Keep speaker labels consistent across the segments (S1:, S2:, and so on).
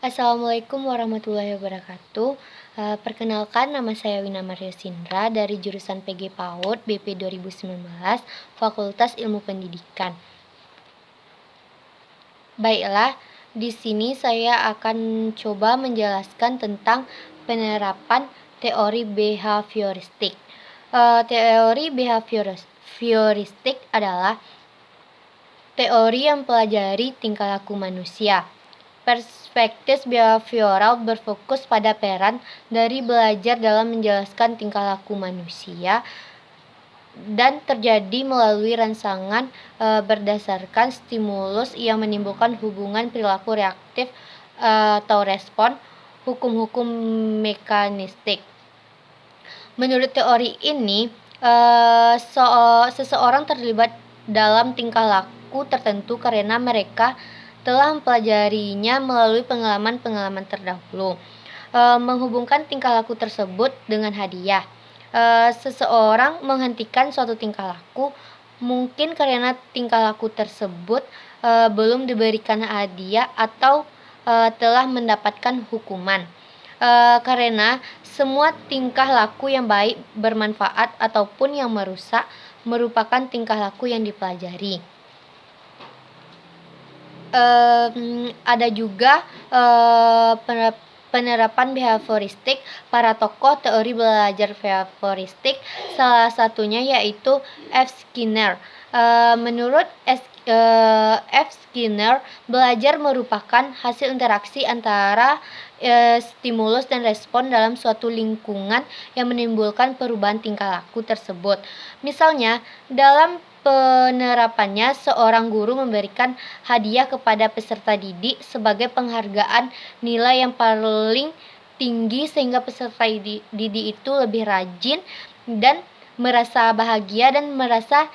S1: Assalamualaikum warahmatullahi wabarakatuh. Perkenalkan, nama saya Wina Maria Sindra dari jurusan PG PAUD BP 2019, Fakultas Ilmu Pendidikan. Baiklah, di sini saya akan coba menjelaskan tentang penerapan teori behavioristik. Teori behavioristik adalah teori yang mempelajari tingkah laku manusia. Perspektif behavioral berfokus pada peran dari belajar dalam menjelaskan tingkah laku manusia dan terjadi melalui rangsangan berdasarkan stimulus yang menimbulkan hubungan perilaku reaktif atau respon, hukum-hukum mekanistik. Menurut teori ini, seseorang terlibat dalam tingkah laku tertentu karena mereka telah mempelajarinya melalui pengalaman-pengalaman terdahulu. Menghubungkan tingkah laku tersebut dengan hadiah. Seseorang menghentikan suatu tingkah laku mungkin karena tingkah laku tersebut belum diberikan hadiah atau telah mendapatkan hukuman. Karena semua tingkah laku yang baik, bermanfaat, ataupun yang merusak merupakan tingkah laku yang dipelajari. Ada juga penerapan behavioristik para tokoh teori belajar behavioristik, salah satunya yaitu F. Skinner. Menurut F. Skinner, belajar merupakan hasil interaksi antara stimulus dan respon dalam suatu lingkungan yang menimbulkan perubahan tingkah laku tersebut. Misalnya, dalam penerapannya, seorang guru memberikan hadiah kepada peserta didik sebagai penghargaan nilai yang paling tinggi sehingga peserta didik itu lebih rajin dan merasa bahagia dan merasa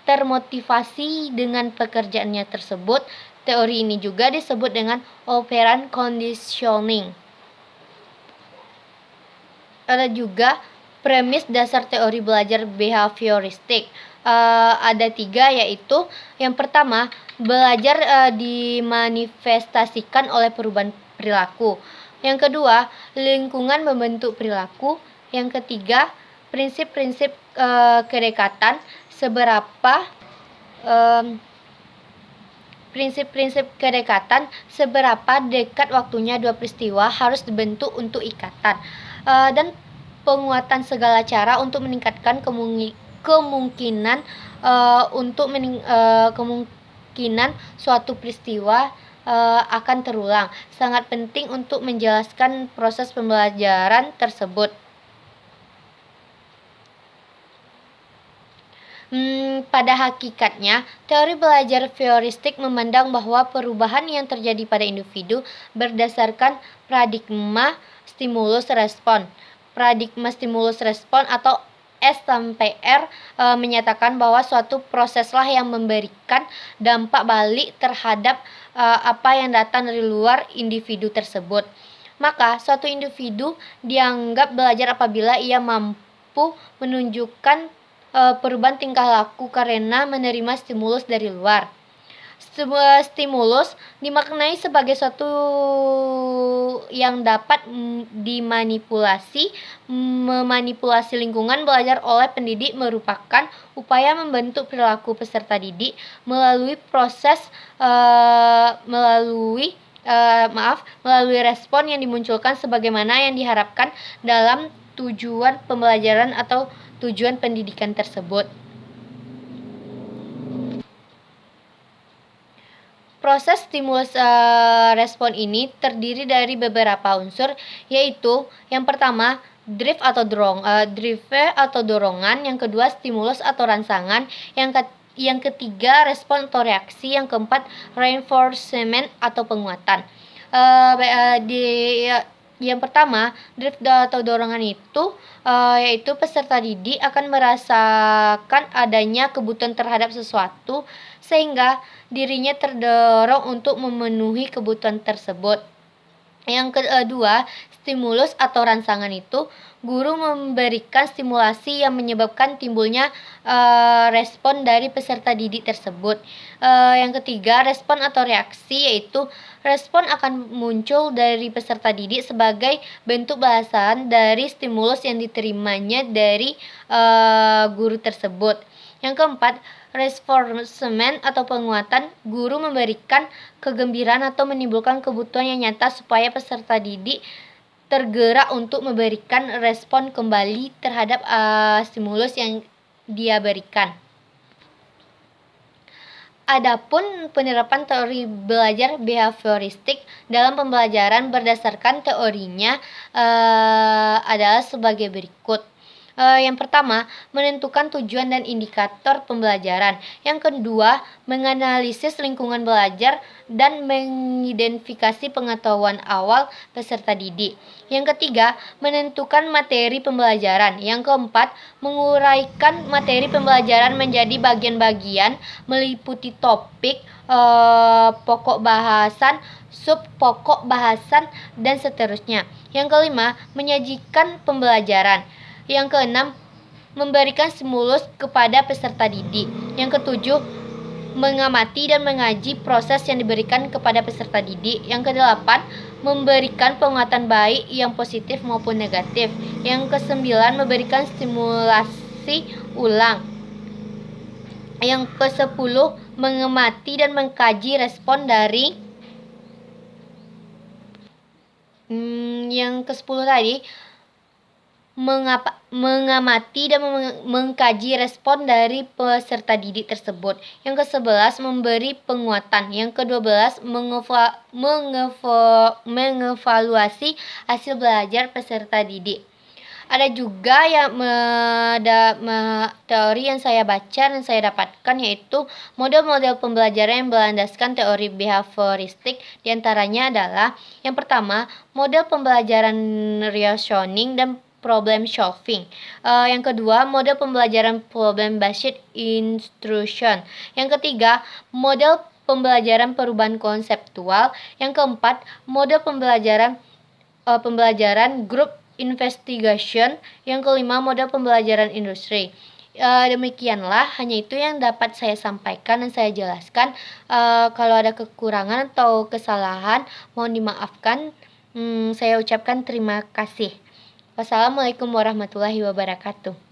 S1: termotivasi dengan pekerjaannya tersebut. Teori ini juga disebut dengan operant conditioning. Ada juga premis dasar teori belajar behavioristik. Ada 3, yaitu yang pertama, belajar dimanifestasikan oleh perubahan perilaku. Yang kedua, lingkungan membentuk perilaku. Yang ketiga, prinsip-prinsip kedekatan. Prinsip-prinsip kedekatan, seberapa dekat waktunya dua peristiwa harus dibentuk untuk ikatan, dan penguatan segala cara untuk meningkatkan kemungkinan suatu peristiwa akan terulang. Sangat penting untuk menjelaskan proses pembelajaran tersebut. Pada hakikatnya, teori belajar behavioristik memandang bahwa perubahan yang terjadi pada individu berdasarkan paradigma stimulus-respon. Paradigma stimulus-respon atau S/R menyatakan bahwa suatu proseslah yang memberikan dampak balik terhadap apa yang datang dari luar individu tersebut. Maka, suatu individu dianggap belajar apabila ia mampu menunjukkan perubahan tingkah laku karena menerima stimulus dari luar. Sebuah stimulus dimaknai sebagai suatu yang dapat dimanipulasi. Memanipulasi lingkungan belajar oleh pendidik merupakan upaya membentuk perilaku peserta didik melalui respon yang dimunculkan sebagaimana yang diharapkan dalam tujuan pembelajaran atau tujuan pendidikan tersebut. Proses stimulus respon ini terdiri dari beberapa unsur, yaitu yang pertama, drive atau dorongan, yang kedua stimulus atau rangsangan, yang ketiga respon atau reaksi, yang keempat reinforcement atau penguatan. Yang pertama, drive atau dorongan itu yaitu peserta didik akan merasakan adanya kebutuhan terhadap sesuatu sehingga dirinya terdorong untuk memenuhi kebutuhan tersebut. Yang kedua, stimulus atau rangsangan itu guru memberikan stimulasi yang menyebabkan timbulnya respon dari peserta didik tersebut. Yang ketiga, respon atau reaksi, yaitu respon akan muncul dari peserta didik sebagai bentuk balasan dari stimulus yang diterimanya dari guru tersebut. Yang keempat, reinforcement atau penguatan, guru memberikan kegembiraan atau menimbulkan kebutuhan yang nyata supaya peserta didik tergerak untuk memberikan respon kembali terhadap stimulus yang dia berikan. Adapun penerapan teori belajar behavioristik dalam pembelajaran berdasarkan teorinya adalah sebagai berikut. Yang pertama, menentukan tujuan dan indikator pembelajaran. Yang kedua, menganalisis lingkungan belajar dan mengidentifikasi pengetahuan awal peserta didik. Yang ketiga, menentukan materi pembelajaran. Yang keempat, menguraikan materi pembelajaran menjadi bagian-bagian meliputi topik, pokok bahasan, sub pokok bahasan, dan seterusnya. Yang kelima, menyajikan pembelajaran. Yang keenam, memberikan stimulus kepada peserta didik. Yang ketujuh, mengamati dan mengaji proses yang diberikan kepada peserta didik. Yang kedelapan, memberikan penguatan baik yang positif maupun negatif. Yang kesembilan, memberikan stimulasi ulang. Yang kesepuluh, mengamati dan mengkaji respon dari yang ke-10 tadi, mengamati dan mengkaji respon dari peserta didik tersebut. Yang ke-11, memberi penguatan. Yang ke-12, mengevaluasi hasil belajar peserta didik. Ada juga yang teori yang saya baca dan saya dapatkan, yaitu model-model pembelajaran yang berlandaskan teori behavioristik. Di antaranya adalah yang pertama, model pembelajaran reasoning dan problem solving. Yang kedua, model pembelajaran problem based instruction. Yang ketiga, model pembelajaran perubahan konseptual. Yang keempat, model pembelajaran group investigation. Yang kelima, model pembelajaran industri. Demikianlah, hanya itu yang dapat saya sampaikan dan saya jelaskan. Kalau ada kekurangan atau kesalahan, mohon dimaafkan. Saya ucapkan terima kasih. Wassalamualaikum warahmatullahi wabarakatuh.